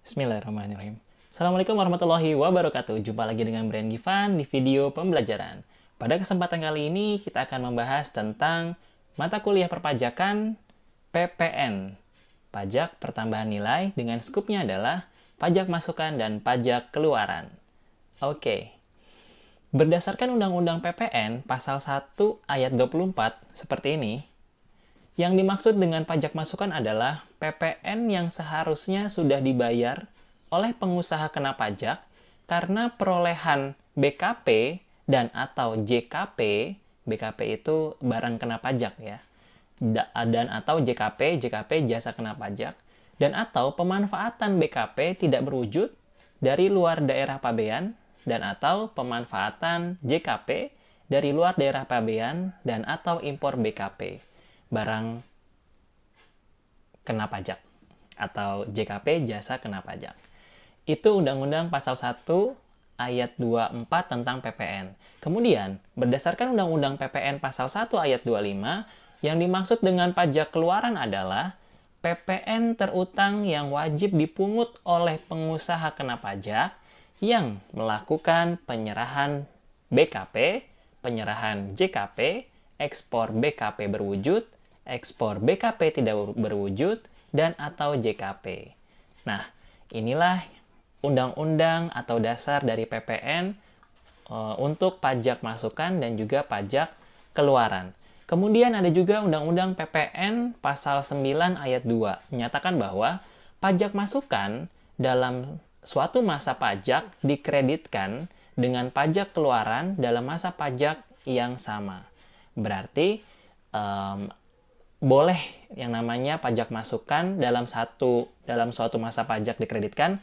Bismillahirrahmanirrahim. Assalamualaikum warahmatullahi wabarakatuh. Jumpa lagi dengan Brian Givan di video pembelajaran. Pada kesempatan kali ini kita akan membahas tentang mata kuliah perpajakan PPN. Pajak pertambahan nilai dengan skupnya adalah pajak masukan dan pajak keluaran. Oke. Berdasarkan Undang-Undang PPN pasal 1 ayat 24 seperti ini, yang dimaksud dengan pajak masukan adalah PPN yang seharusnya sudah dibayar oleh pengusaha kena pajak karena perolehan BKP dan atau JKP, BKP itu barang kena pajak ya, dan atau JKP jasa kena pajak, dan atau pemanfaatan BKP tidak berwujud dari luar daerah pabean, dan atau pemanfaatan JKP dari luar daerah pabean, dan atau impor BKP. Barang kena pajak atau JKP jasa kena pajak. Itu Undang-Undang pasal 1 ayat 24 tentang PPN. Kemudian, berdasarkan Undang-Undang PPN pasal 1 ayat 25, yang dimaksud dengan pajak keluaran adalah PPN terutang yang wajib dipungut oleh pengusaha kena pajak yang melakukan penyerahan BKP, penyerahan JKP, ekspor BKP berwujud, ekspor BKP tidak berwujud, dan atau JKP. Nah, inilah undang-undang atau dasar dari PPN untuk pajak masukan dan juga pajak keluaran. Kemudian ada juga Undang-Undang PPN pasal 9 ayat 2 menyatakan bahwa pajak masukan dalam suatu masa pajak dikreditkan dengan pajak keluaran dalam masa pajak yang sama. Berarti boleh yang namanya pajak masukan dalam suatu masa pajak dikreditkan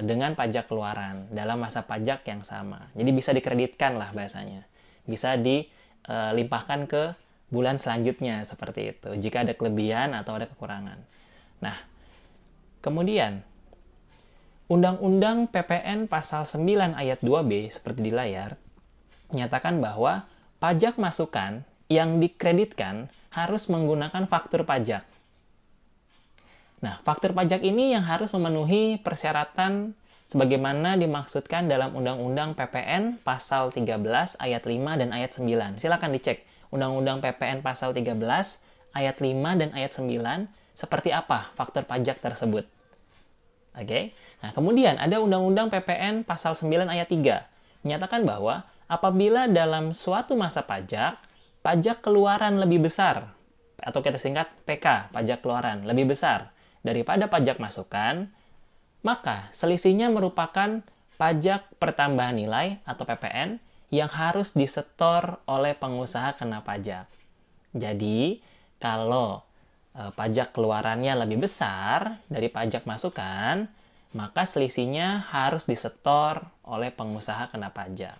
dengan pajak keluaran dalam masa pajak yang sama. Jadi bisa dikreditkan lah bahasanya. Bisa dilimpahkan ke bulan selanjutnya seperti itu jika ada kelebihan atau ada kekurangan. Nah, kemudian Undang-Undang PPN pasal 9 ayat 2B seperti di layar menyatakan bahwa pajak masukan yang dikreditkan harus menggunakan faktur pajak. Nah, faktur pajak ini yang harus memenuhi persyaratan sebagaimana dimaksudkan dalam Undang-Undang PPN pasal 13 ayat 5 dan ayat 9. Silakan dicek Undang-Undang PPN pasal 13 ayat 5 dan ayat 9 seperti apa faktur pajak tersebut. Oke. Nah, kemudian ada Undang-Undang PPN pasal 9 ayat 3 menyatakan bahwa apabila dalam suatu masa pajak keluaran lebih besar, atau kita singkat PK, pajak keluaran lebih besar daripada pajak masukan, maka selisihnya merupakan pajak pertambahan nilai atau PPN yang harus disetor oleh pengusaha kena pajak. Jadi, kalau pajak keluarannya lebih besar dari pajak masukan, maka selisihnya harus disetor oleh pengusaha kena pajak.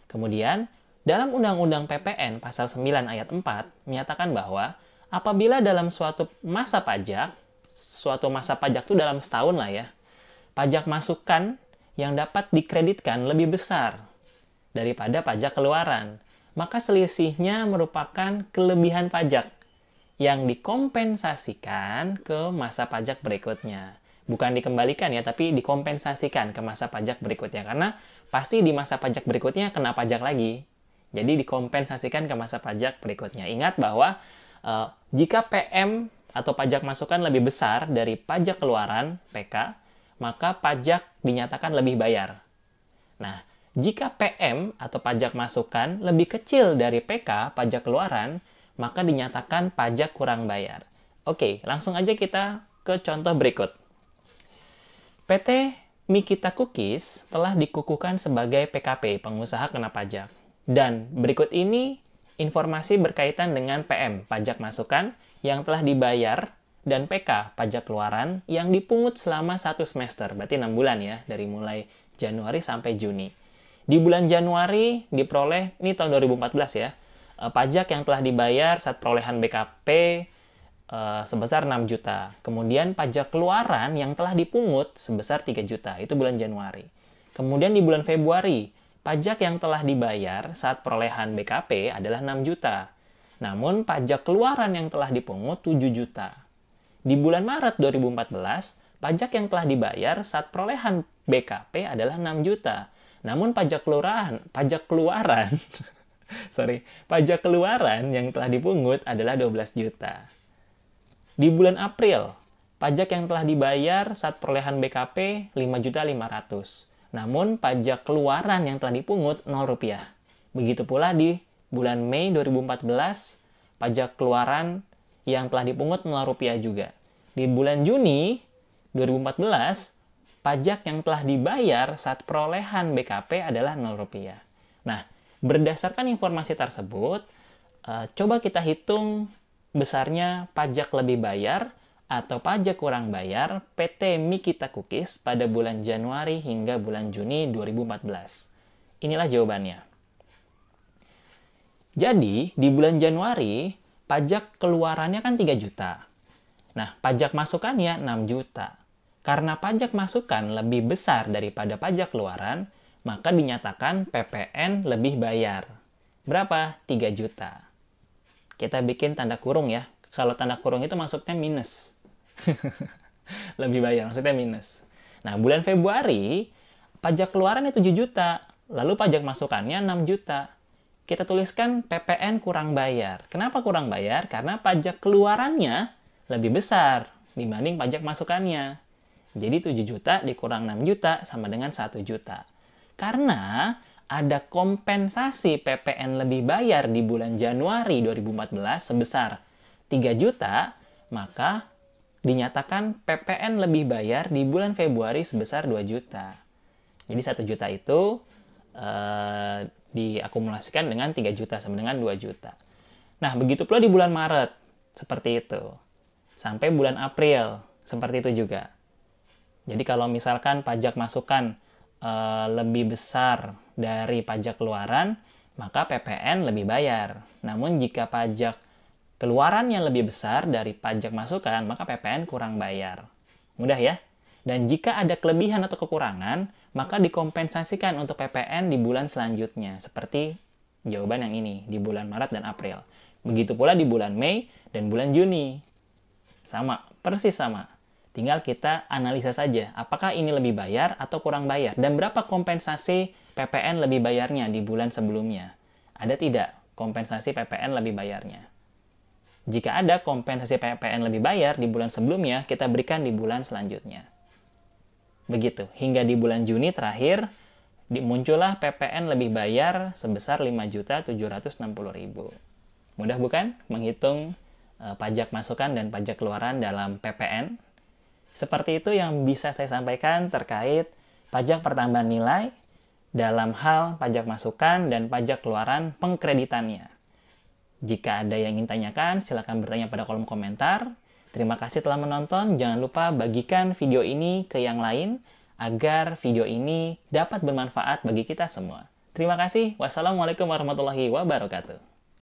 Kemudian, dalam Undang-Undang PPN pasal 9 ayat 4 menyatakan bahwa apabila dalam suatu masa pajak itu dalam setahun lah ya, pajak masukan yang dapat dikreditkan lebih besar daripada pajak keluaran, maka selisihnya merupakan kelebihan pajak yang dikompensasikan ke masa pajak berikutnya. Bukan dikembalikan ya, tapi dikompensasikan ke masa pajak berikutnya. Karena pasti di masa pajak berikutnya kena pajak lagi. Jadi dikompensasikan ke masa pajak berikutnya. Ingat bahwa jika PM atau pajak masukan lebih besar dari pajak keluaran PK, maka pajak dinyatakan lebih bayar. Nah, jika PM atau pajak masukan lebih kecil dari PK, pajak keluaran, maka dinyatakan pajak kurang bayar. Oke, langsung aja kita ke contoh berikut. PT Mikita Cookies telah dikukuhkan sebagai PKP, pengusaha kena pajak. Dan berikut ini informasi berkaitan dengan PM, pajak masukan yang telah dibayar, dan PK, pajak keluaran yang dipungut selama 1 semester, berarti 6 bulan ya, dari mulai Januari sampai Juni. Di bulan Januari diperoleh, ini tahun 2014 ya, pajak yang telah dibayar saat perolehan BKP sebesar 6 juta. Kemudian pajak keluaran yang telah dipungut sebesar 3 juta, itu bulan Januari. Kemudian di bulan Februari, pajak yang telah dibayar saat perolehan BKP adalah 6 juta. Namun pajak keluaran yang telah dipungut 7 juta. Di bulan Maret 2014, Pajak yang telah dibayar saat perolehan BKP adalah 6 juta. Namun pajak keluaran, pajak keluaran yang telah dipungut adalah 12 juta. Di bulan April, pajak yang telah dibayar saat perolehan BKP 5.500.000. Namun pajak keluaran yang telah dipungut 0 rupiah. Begitu pula di bulan Mei 2014, pajak keluaran yang telah dipungut 0 rupiah juga. Di bulan Juni 2014, pajak yang telah dibayar saat perolehan BKP adalah 0 rupiah. Nah, berdasarkan informasi tersebut, coba kita hitung besarnya pajak lebih bayar atau pajak kurang bayar PT Mikita Cookies pada bulan Januari hingga bulan Juni 2014. Inilah jawabannya. Jadi, di bulan Januari, pajak keluarannya kan 3 juta. Nah, pajak masukannya 6 juta. Karena pajak masukan lebih besar daripada pajak keluaran, maka dinyatakan PPN lebih bayar. Berapa? 3 juta. Kita bikin tanda kurung ya. Kalau tanda kurung itu maksudnya minus. Lebih bayar, maksudnya minus. Nah, bulan Februari, pajak keluarannya 7 juta. Lalu pajak masukannya 6 juta. Kita tuliskan PPN kurang bayar. Kenapa kurang bayar? Karena pajak keluarannya lebih besar dibanding pajak masukannya. Jadi 7 juta dikurang 6 juta sama dengan 1 juta. Karena ada kompensasi PPN lebih bayar di bulan Januari 2014 sebesar 3 juta, maka dinyatakan PPN lebih bayar di bulan Februari sebesar 2 juta. Jadi 1 juta itu diakumulasikan dengan 3 juta sama dengan 2 juta. Nah, begitu pula di bulan Maret. Seperti itu. Sampai bulan April. Seperti itu juga. Jadi kalau misalkan pajak masukan lebih besar dari pajak keluaran, maka PPN lebih bayar. Namun jika pajak keluarannya lebih besar dari pajak masukan, maka PPN kurang bayar. Mudah ya? Dan jika ada kelebihan atau kekurangan, maka dikompensasikan untuk PPN di bulan selanjutnya. Seperti jawaban yang ini, di bulan Maret dan April. Begitu pula di bulan Mei dan bulan Juni. Sama, persis sama. Tinggal kita analisa saja, apakah ini lebih bayar atau kurang bayar, dan berapa kompensasi PPN lebih bayarnya di bulan sebelumnya. Ada tidak kompensasi PPN lebih bayarnya? Jika ada kompensasi PPN lebih bayar di bulan sebelumnya, kita berikan di bulan selanjutnya. Begitu, hingga di bulan Juni terakhir, muncullah PPN lebih bayar sebesar 5.760.000. Mudah bukan menghitung pajak masukan dan pajak keluaran dalam PPN? Seperti itu yang bisa saya sampaikan terkait pajak pertambahan nilai dalam hal pajak masukan dan pajak keluaran pengkreditannya. Jika ada yang ingin tanyakan, silakan bertanya pada kolom komentar. Terima kasih telah menonton. Jangan lupa bagikan video ini ke yang lain agar video ini dapat bermanfaat bagi kita semua. Terima kasih. Wassalamualaikum warahmatullahi wabarakatuh.